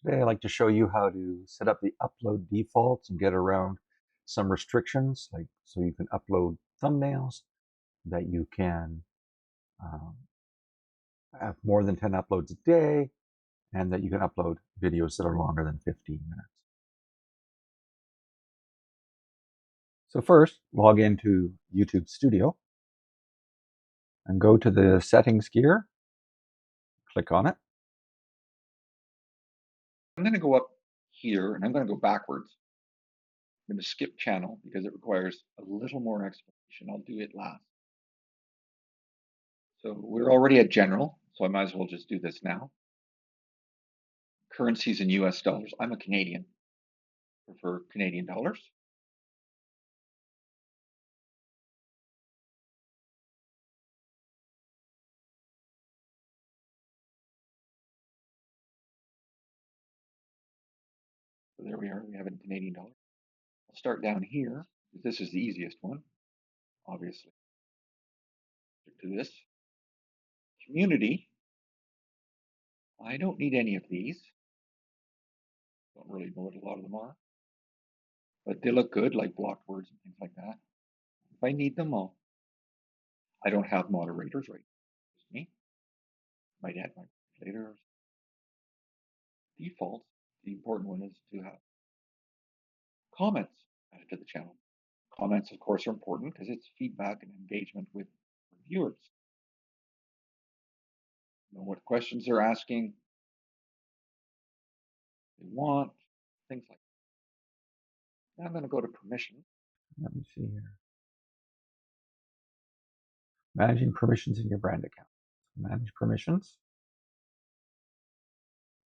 Today I'd like to show you how to set up the upload defaults and get around some restrictions, like so you can upload thumbnails, that you can um, have more than 10 uploads a day, and that you can upload videos that are longer than 15 minutes. So first, log into YouTube Studio and go to the settings gear, click on it. I'm going to go up here and I'm going to go backwards. I'm going to skip channel because it requires a little more explanation. I'll do it last. So we're already at general, so I might as well just do this now. Currencies in US dollars. I'm a Canadian. Prefer Canadian dollars. So there we are. We have it in Canadian dollars. I'll start down here. This is the easiest one, obviously. Stick to this. Community. I don't need any of these. Don't really know what a lot of them are. But they look good, like blocked words and things like that. If I need them, I don't have moderators right now. Just me. Might add my later. Default, the important one is to have comments added to the channel. Comments, of course, are important because it's feedback and engagement with viewers. Know what questions they're asking, they want, things like that. Now I'm going to go to permission. Let me see here. Managing permissions in your brand account. Manage permissions.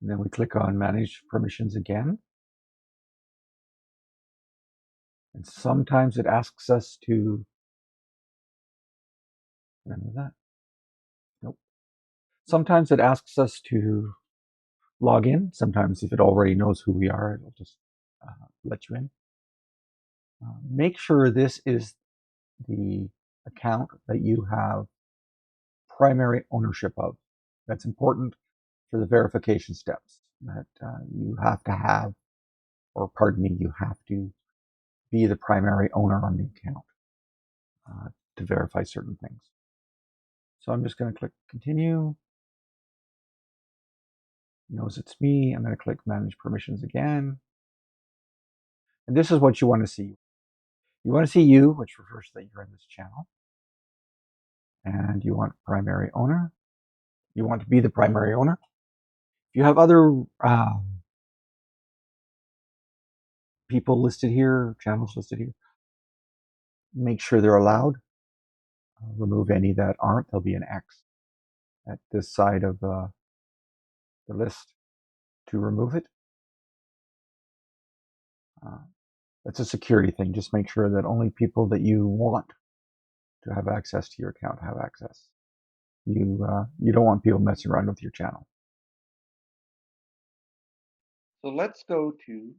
And then we click on Manage Permissions again. And sometimes it asks us to, remember that? Nope. Sometimes it asks us to log in. Sometimes if it already knows who we are, it'll just let you in. Make sure this is the account that you have primary ownership of. That's important for the verification steps that you have to have, or pardon me, you have to be the primary owner on the account to verify certain things. So I'm just going to click continue. It knows it's me. I'm going to click manage permissions again. And this is what you want to see. You want to see you, which refers that you're in this channel. And you want primary owner. You want to be the primary owner. If you have other people listed here, channels listed here, make sure they're allowed. Remove any that aren't. There'll be an X at this side of the list to remove it. That's a security thing. Just make sure that only people that you want to have access to your account have access. You don't want people messing around with your channel. So let's go to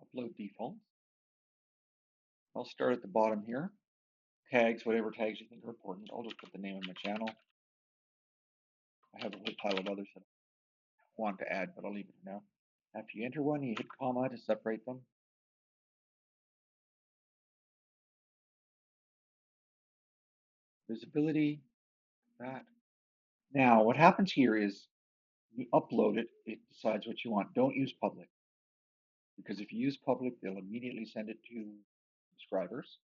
upload defaults. I'll start at the bottom here. Tags, whatever tags you think are important. I'll just put the name of my channel. I have a whole pile of others that I want to add, but I'll leave it for now. After you enter one, you hit comma to separate them. Visibility, that. Now, what happens here is you upload it, it decides what you want. Don't use public, because if you use public, they'll immediately send it to subscribers.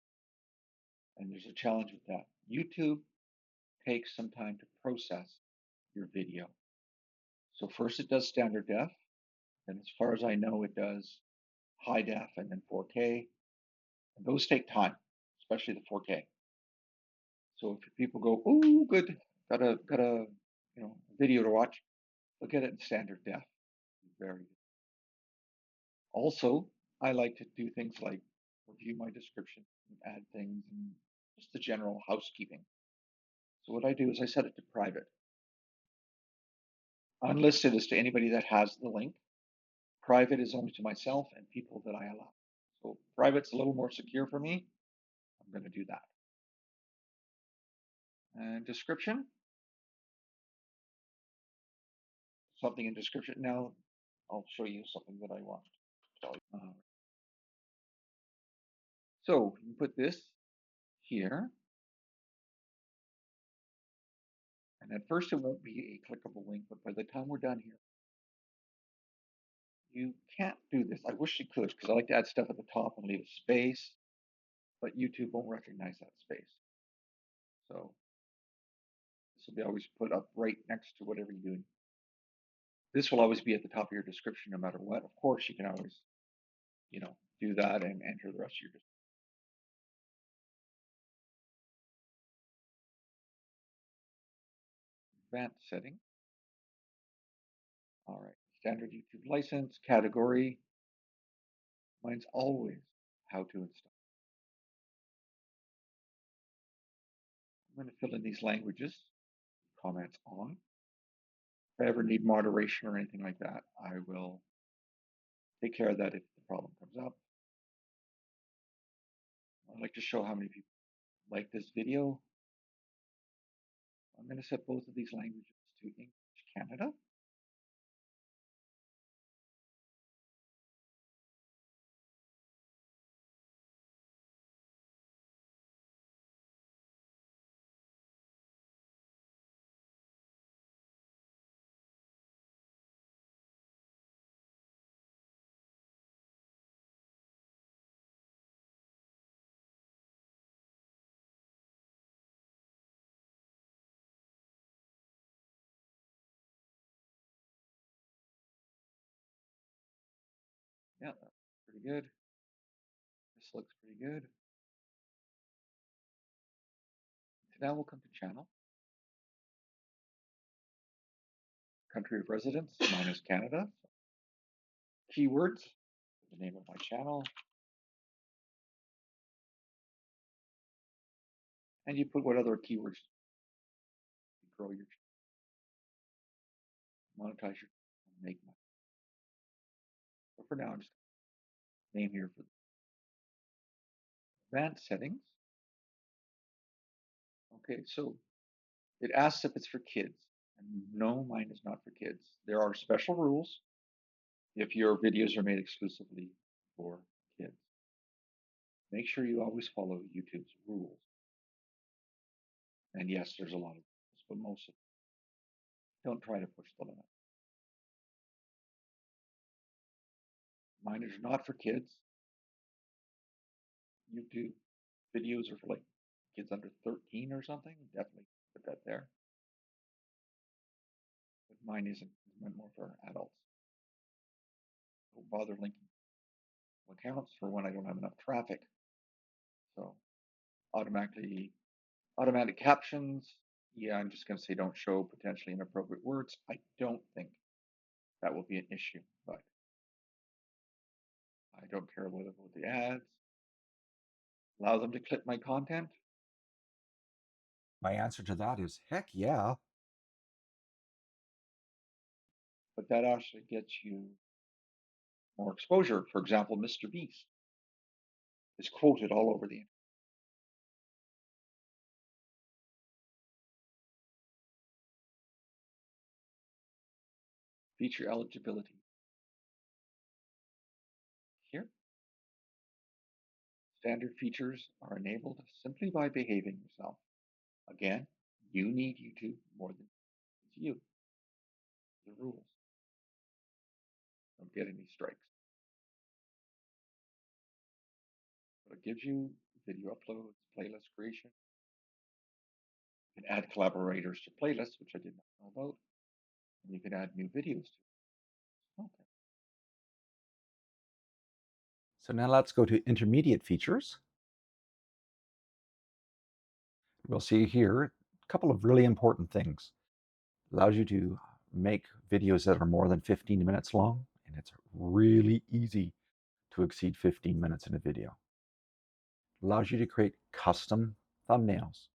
And there's a challenge with that. YouTube takes some time to process your video. So first it does standard def, and as far as I know, it does high def and then 4K. And those take time, especially the 4K. So if people go, oh, good, got a video to watch, look at it in standard def. Very good. Also, I like to do things like review my description and add things and just the general housekeeping. So what I do is I set it to private. Unlisted is to anybody that has the link. Private is only to myself and people that I allow. So private's a little more secure for me. I'm going to do that. And description. something in description. Now I'll show you something that I want to tell you. So you put this here, and at first it won't be a clickable link, but by the time we're done here, you can't do this. I wish you could, because I like to add stuff at the top and leave a space, but YouTube won't recognize that space. So this will be always put up right next to whatever you're doing. This will always be at the top of your description no matter what. Of course, you can always, do that and enter the rest of your description. Advanced setting. All right, standard YouTube license, category. Mine's always how to install. I'm going to fill in these languages, comments on. If I ever need moderation or anything like that, I will take care of that if the problem comes up. I'd like to show how many people like this video. I'm going to set both of these languages to English Canada. Yeah, that's pretty good. This looks pretty good. So now we'll come to channel. Country of residence, mine is Canada. Keywords, the name of my channel. And you put what other keywords you grow your monetize your make money. But for now, I'm just name here for advanced settings. Okay, so it asks if it's for kids. And no, mine is not for kids. There are special rules if your videos are made exclusively for kids. Make sure you always follow YouTube's rules. And yes, there's a lot of rules, but most of them. Don't try to push the limit. Mine is not for kids. YouTube videos are for like kids under 13 or something. Definitely put that there. But mine isn't. It's meant more for adults. Don't bother linking accounts for when I don't have enough traffic. So automatic captions. Yeah, I'm just going to say don't show potentially inappropriate words. I don't think that will be an issue, but I don't care about the ads. Allow them to clip my content. My answer to that is heck yeah. But that actually gets you more exposure. For example, Mr. Beast is quoted all over the internet. Feature eligibility. Here, standard features are enabled simply by behaving yourself. Again, you need YouTube more than it's you. The rules. Don't get any strikes. But it gives you video uploads, playlist creation. You can add collaborators to playlists, which I did not know about. And you can add new videos to. Okay. So now let's go to intermediate features. We'll see here a couple of really important things. It allows you to make videos that are more than 15 minutes long, and it's really easy to exceed 15 minutes in a video. It allows you to create custom thumbnails.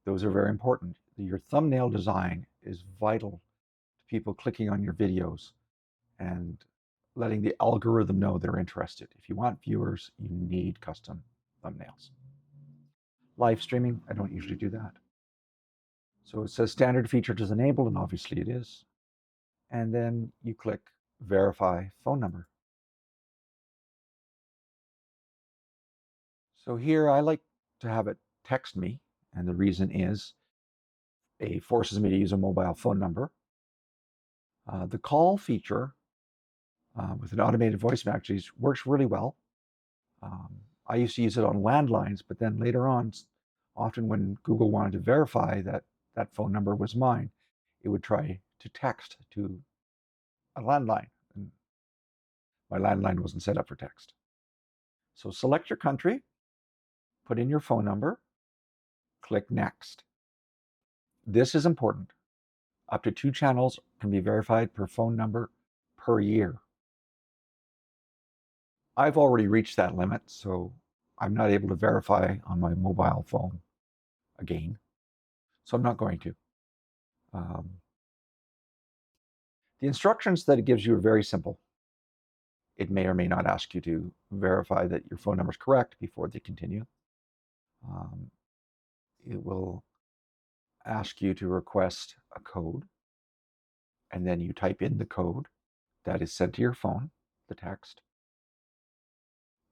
Those are very important. Your thumbnail design is vital to people clicking on your videos and letting the algorithm know they're interested. If you want viewers, you need custom thumbnails. Live streaming, I don't usually do that. So it says standard feature is enabled, and obviously it is. and then you click Verify Phone Number. So here I like to have it text me, and the reason is it forces me to use a mobile phone number. The call feature with an automated voice actually works really well. I used to use it on landlines, but then later on, often when Google wanted to verify that that phone number was mine, it would try to text to a landline. And my landline wasn't set up for text. So select your country, put in your phone number, click Next. This is important. Up to 2 channels can be verified per phone number per year. I've already reached that limit, so I'm not able to verify on my mobile phone again. So I'm not going to. The instructions that it gives you are very simple. It may or may not ask you to verify that your phone number is correct before they continue. It will ask you to request a code, and then you type in the code that is sent to your phone, the text,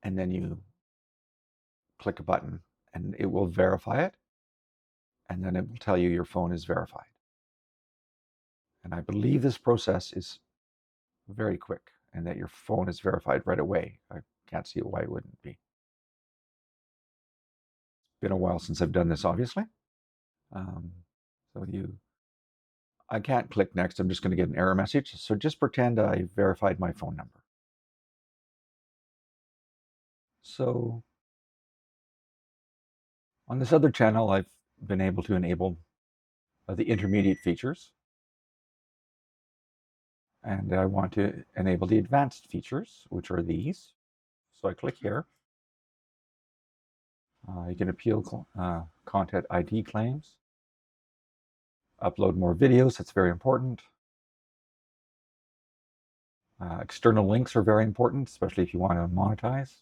and then you click a button and it will verify it, and then it will tell you your phone is verified. And I believe this process is very quick and that your phone is verified right away. I can't see why it wouldn't be. It's been a while since I've done this, obviously. So I can't click next. I'm just going to get an error message. So just pretend I verified my phone number. So on this other channel, I've been able to enable the intermediate features. And I want to enable the advanced features, which are these. So I click here. You can appeal content ID claims, upload more videos. That's very important. External links are very important, especially if you want to monetize.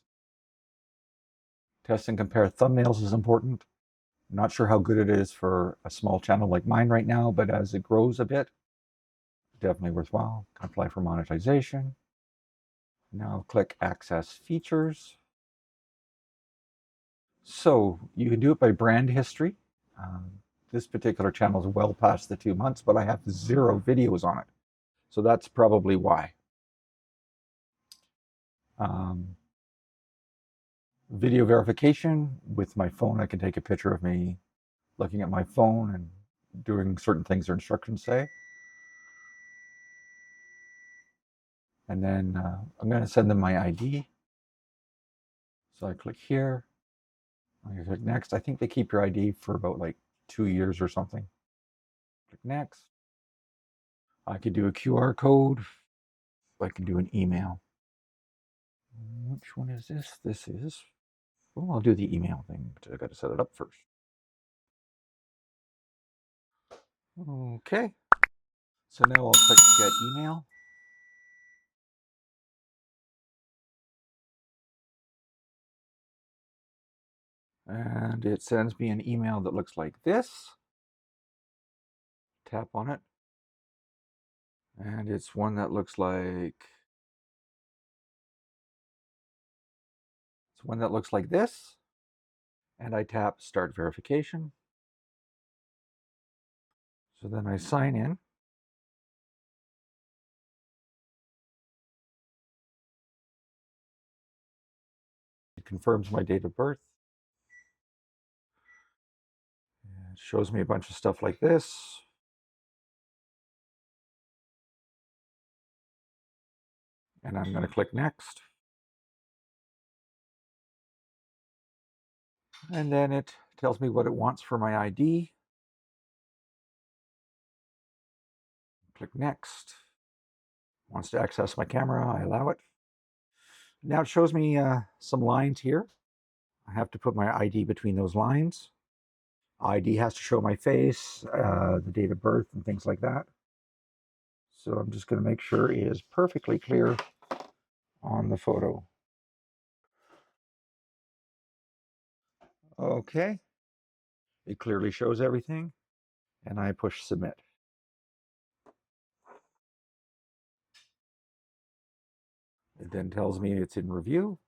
Test and compare thumbnails is important. I'm not sure how good it is for a small channel like mine right now, but as it grows a bit, definitely worthwhile. Apply for monetization. Now click Access Features. So you can do it by brand history. This particular channel is well past the 2 months, but I have 0 videos on it. So that's probably why. Video verification with my phone. I can take a picture of me looking at my phone and doing certain things their instructions say. And then I'm going to send them my ID. So I click here. I click next. I think they keep your ID for about like 2 years or something. Click next. I could do a QR code. I can do an email. Which one is this? This is, well, I'll do the email thing, but I got to set it up first. Okay. So now I'll click Get Email. And it sends me an email that looks like this. Tap on it. And it's one that looks like, this. And I tap Start Verification. So then I sign in. It confirms my date of birth. It shows me a bunch of stuff like this. And I'm going to click Next. And then it tells me what it wants for my ID. Click Next. Wants to access my camera. I allow it. Now it shows me some lines here. I have to put my ID between those lines. ID has to show my face, the date of birth, and things like that. So I'm just going to make sure it is perfectly clear on the photo. Okay. It clearly shows everything, and I push Submit. It then tells me it's in review.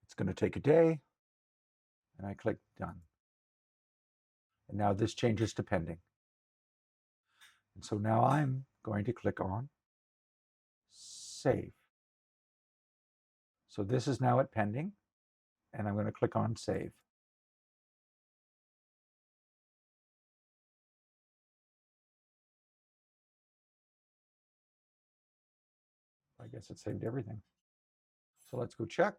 It's going to take a day. And I click done. And now this changes to pending. And so now I'm going to click on save. So this is now at pending, and I'm going to click on save. I guess it saved everything. So let's go check.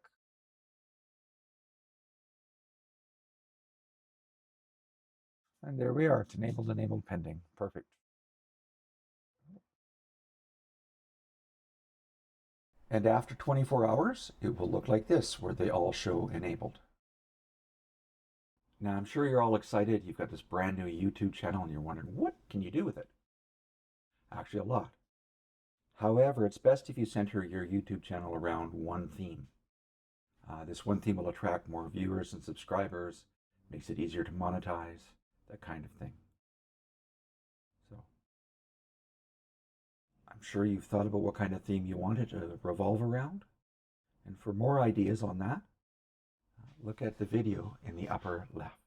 And there we are. It's enabled, pending. Perfect. And after 24 hours, it will look like this, where they all show enabled. Now, I'm sure you're all excited. You've got this brand new YouTube channel and you're wondering, what can you do with it? Actually, a lot. However, it's best if you center your YouTube channel around one theme. This one theme will attract more viewers and subscribers, makes it easier to monetize, that kind of thing. So, I'm sure you've thought about what kind of theme you want it to revolve around. And for more ideas on that, look at the video in the upper left.